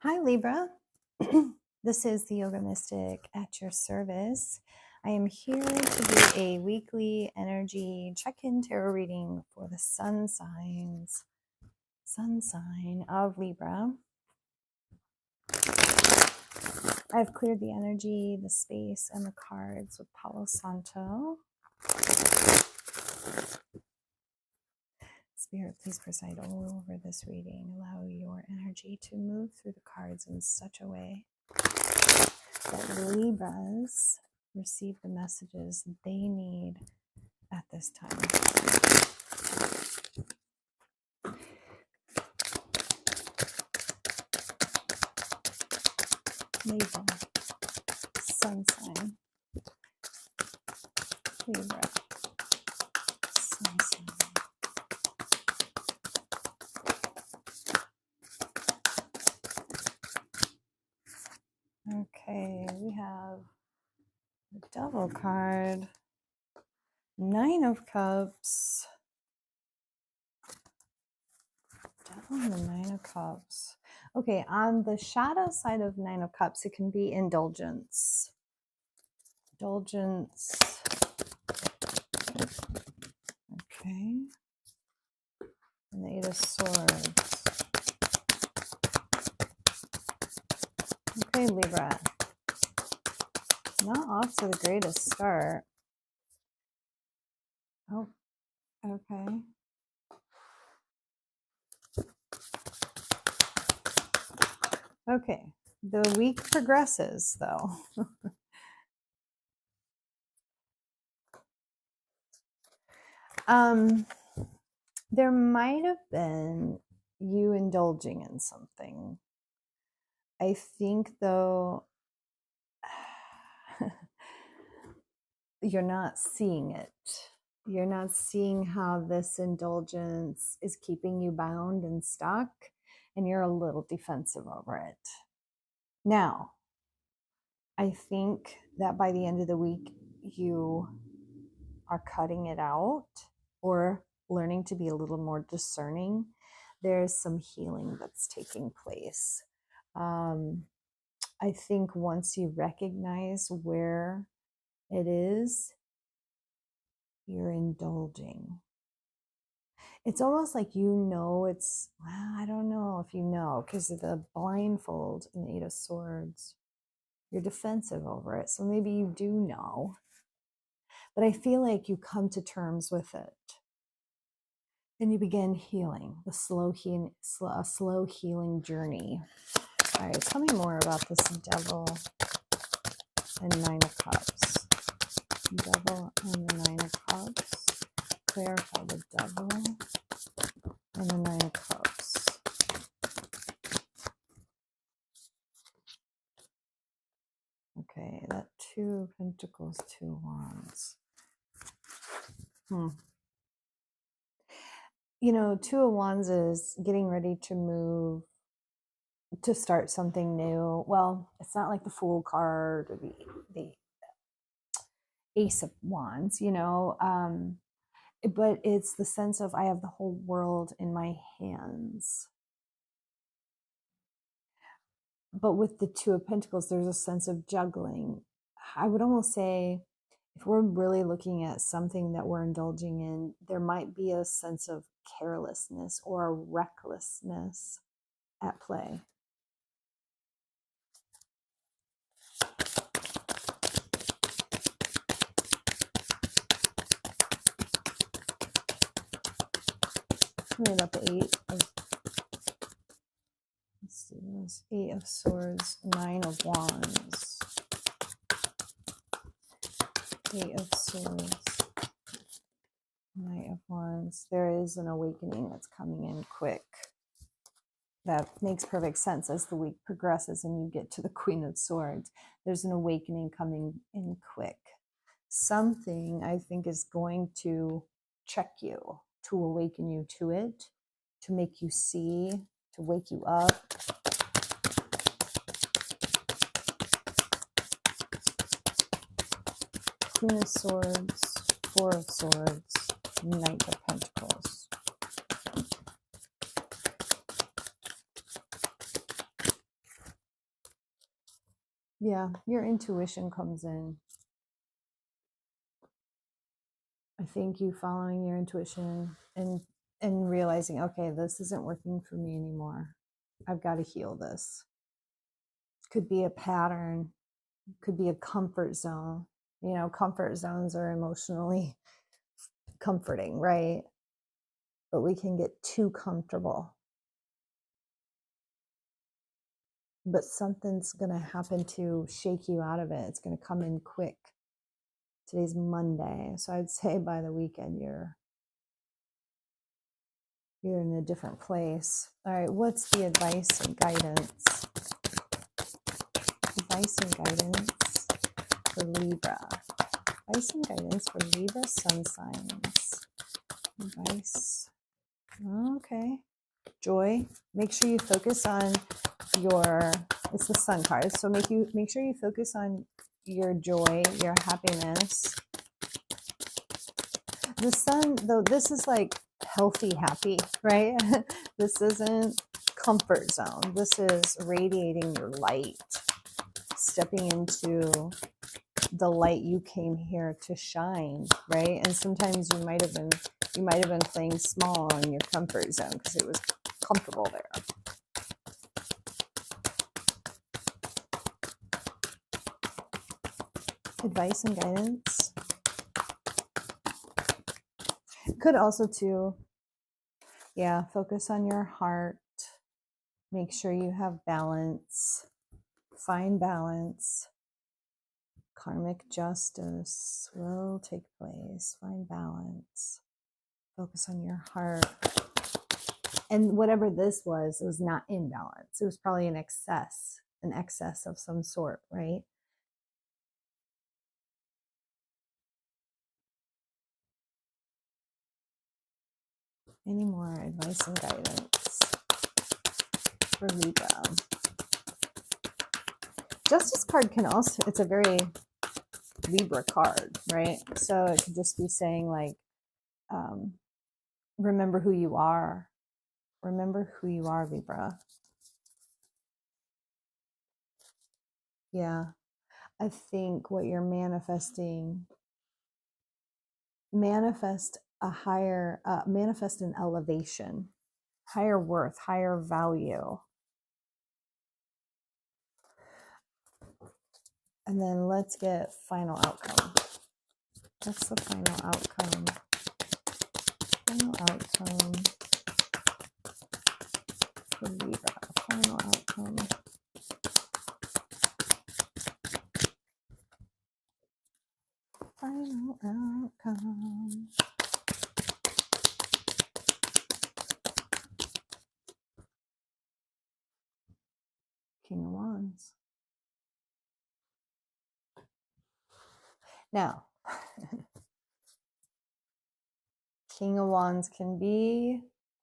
Hi, Libra. This is the Yoga Mystic at your service. I am here to do a weekly energy check-in tarot reading for the sun sign of Libra. I've cleared the energy, the space, and the cards with Palo Santo. Spirit, please preside over this reading. Allow your energy to move through the cards in such a way that Libras receive the messages they need at this time. Libra, sun sign. Libra, sun sign. Okay, we have the Devil card, Nine of Cups, Devil and the Nine of Cups. Okay, on the shadow side of Nine of Cups, it can be indulgence. Indulgence. Okay. And the Eight of Swords. Okay, Libra. Not off to the greatest start. Oh, okay. Okay, the week progresses though. There might have been you indulging in something. I think though, you're not seeing it. You're not seeing how this indulgence is keeping you bound and stuck, and you're a little defensive over it. Now, I think that by the end of the week, you are cutting it out or learning to be a little more discerning. There's some healing that's taking place. I think once you recognize where it is, you're indulging. It's almost like it's, well, I don't know if you know, because of the blindfold in the Eight of Swords. You're defensive over it. So maybe you do know. But I feel like you come to terms with it. And you begin healing, a slow healing journey. All right, tell me more about this Devil and Nine of Cups. Devil and the Nine of Cups. Clarify the Devil and the Nine of Cups. Okay, that Two of Pentacles, Two of Wands. You know, Two of Wands is getting ready to move, to start something new. Well, it's not like the Fool card or the Ace of Wands, but it's the sense of I have the whole world in my hands. But with the Two of Pentacles, there's a sense of juggling. I would almost say, if we're really looking at something that we're indulging in, there might be a sense of carelessness or a recklessness at play. Tell me about the Eight of Swords, Nine of Wands. Eight of Swords, Knight of Wands. There is an awakening that's coming in quick. That makes perfect sense as the week progresses and you get to the Queen of Swords. There's an awakening coming in quick. Something, I think, is going to check you, to awaken you to it, to make you see, to wake you up. Queen of Swords, Four of Swords, Knight of Pentacles. Yeah, your intuition comes in. I think you following your intuition and realizing, okay, this isn't working for me anymore. I've got to heal this. Could be a pattern, could be a comfort zone. You know, comfort zones are emotionally comforting, right? But we can get too comfortable. But something's going to happen to shake you out of it. It's going to come in quick. Today's Monday. So I'd say by the weekend, you're in a different place. All right, what's the advice and guidance? Advice and guidance for Libra. Advice and guidance for Libra sun signs. Advice. Okay. Joy. Make sure you focus on your, it's the sun card. So make sure you focus on your joy, your happiness. The sun, though, this is like healthy, happy, right? This isn't comfort zone. This is radiating your light, stepping into the light you came here to shine, right? And sometimes you might have been playing small in your comfort zone because it was comfortable there. Advice and guidance. Could also too, yeah, focus on your heart. Make sure you have balance. Find balance. Karmic justice will take place. Find balance. Focus on your heart. And whatever this was, it was not in balance. It was probably an excess of some sort, right? Any more advice and guidance for Libra? Justice card can also, it's a very Libra card, right? So it could just be saying like, remember who you are. Remember who you are, Libra. Yeah. I think what you're manifesting, manifest an elevation, higher worth, higher value. And then let's get final outcome. What's the final outcome? Final outcome for Libra. Final outcome. Final outcome. King of Wands. Now, King of Wands can be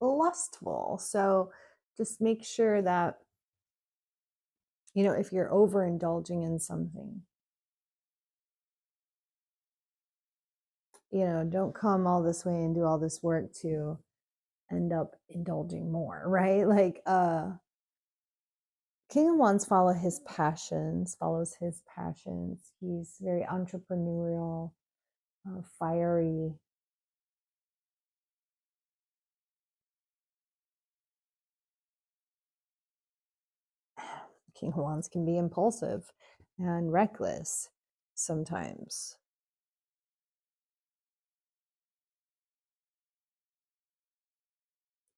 lustful. So just make sure that, you know, if you're overindulging in something, you know, don't come all this way and do all this work to end up indulging more, right? Like, King of Wands follows his passions. He's very entrepreneurial, fiery. King of Wands can be impulsive and reckless sometimes.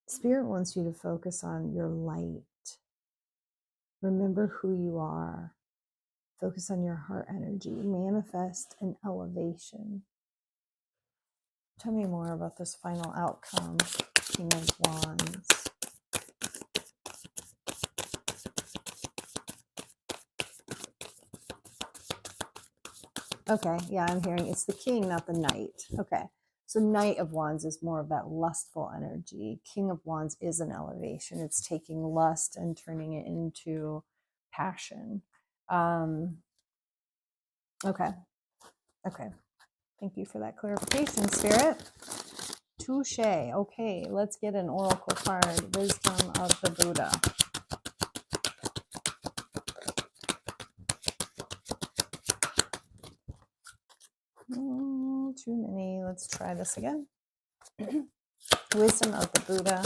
Spirit wants you to focus on your light. Remember who you are. Focus on your heart energy. Manifest an elevation. Tell me more about this final outcome, King of Wands. Okay, yeah, I'm hearing it's the king, not the knight. Okay, so Knight of Wands is more of that lustful energy. King of Wands is an elevation. It's taking lust and turning it into passion. Okay. Thank you for that clarification, Spirit. Touche. Okay, let's get an oracle card. Wisdom of the Buddha. too many. Let's try this again. Wisdom of the Buddha.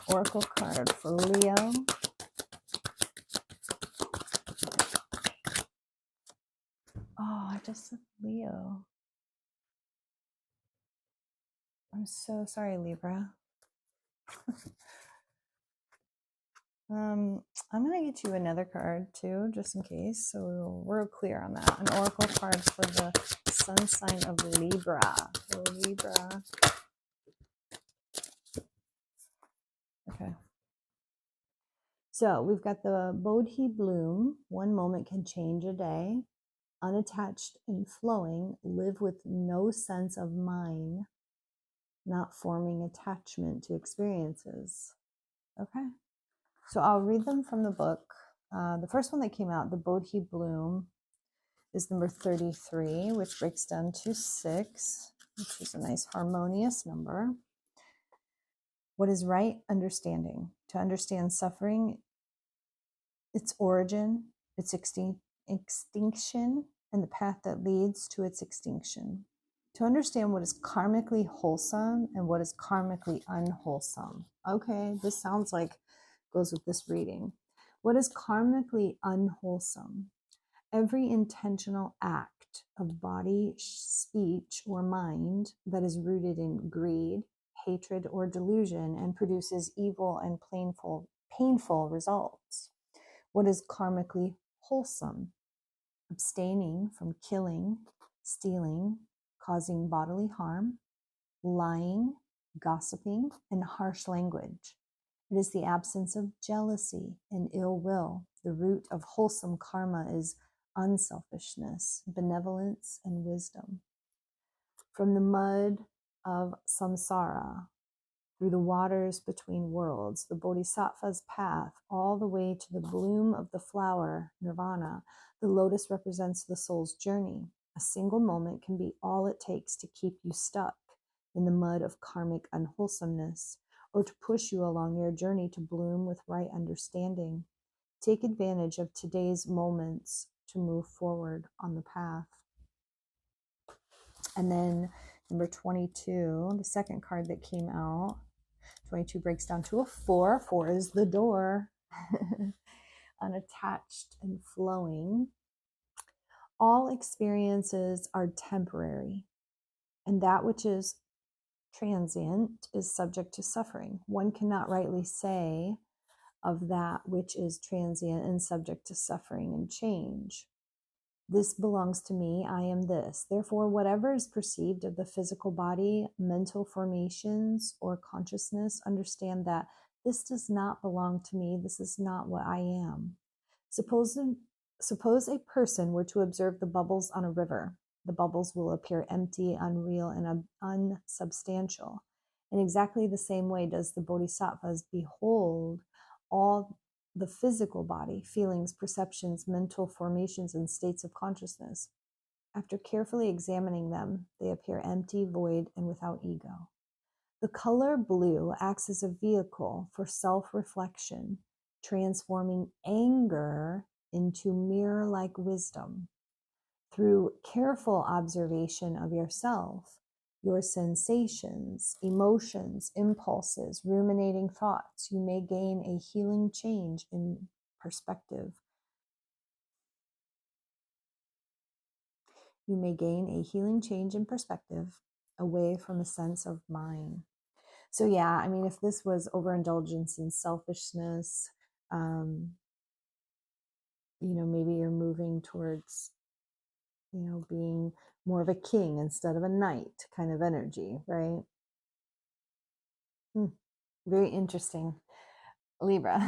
Oracle card for Leo. Oh, I just said Leo. I'm so sorry, Libra. I'm going to get you another card too, just in case, so we're clear on that. An oracle card for the sun sign of Libra. For Libra. Okay. So we've got the Bodhi bloom. One moment can change a day. Unattached and flowing. Live with no sense of mine. Not forming attachment to experiences. Okay. So I'll read them from the book. The first one that came out, the Bodhi bloom, is number 33, which breaks down to 6, which is a nice harmonious number. What is right understanding? To understand suffering, its origin, its extinction, and the path that leads to its extinction. To understand what is karmically wholesome and what is karmically unwholesome. Okay, this sounds like goes with this reading. What is karmically unwholesome? Every intentional act of body, speech, or mind that is rooted in greed, hatred, or delusion and produces evil and painful results. What is karmically wholesome? Abstaining from killing, stealing, causing bodily harm, lying, gossiping, and harsh language. It is the absence of jealousy and ill will. The root of wholesome karma is unselfishness, benevolence, and wisdom. From the mud of samsara, through the waters between worlds, the bodhisattva's path, all the way to the bloom of the flower, nirvana, the lotus represents the soul's journey. A single moment can be all it takes to keep you stuck in the mud of karmic unwholesomeness, or to push you along your journey to bloom with right understanding. Take advantage of today's moments to move forward on the path. And then number 22, the second card that came out, 22 breaks down to a 4. 4 is the door. Unattached and flowing. All experiences are temporary, and that which is transient is subject to suffering. One cannot rightly say of that which is transient and subject to suffering and change. This belongs to me, I am this. Therefore, whatever is perceived of the physical body, mental formations, or consciousness, understand that this does not belong to me. This is not what I am. Suppose a person were to observe the bubbles on a river. The bubbles will appear empty, unreal, and unsubstantial. In exactly the same way does the bodhisattvas behold all the physical body, feelings, perceptions, mental formations, and states of consciousness. After carefully examining them, they appear empty, void, and without ego. The color blue acts as a vehicle for self-reflection, transforming anger into mirror-like wisdom. Through careful observation of yourself, your sensations, emotions, impulses, ruminating thoughts, you may gain a healing change in perspective. You may gain a healing change in perspective away from a sense of mine. So yeah, I mean, if this was overindulgence and selfishness, maybe you're moving towards, being more of a king instead of a knight kind of energy, right? Very interesting. Libra,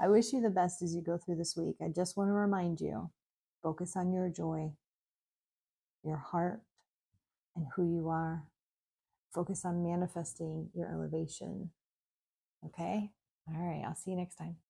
I wish you the best as you go through this week. I just want to remind you, focus on your joy, your heart, and who you are. Focus on manifesting your elevation. Okay? All right. I'll see you next time.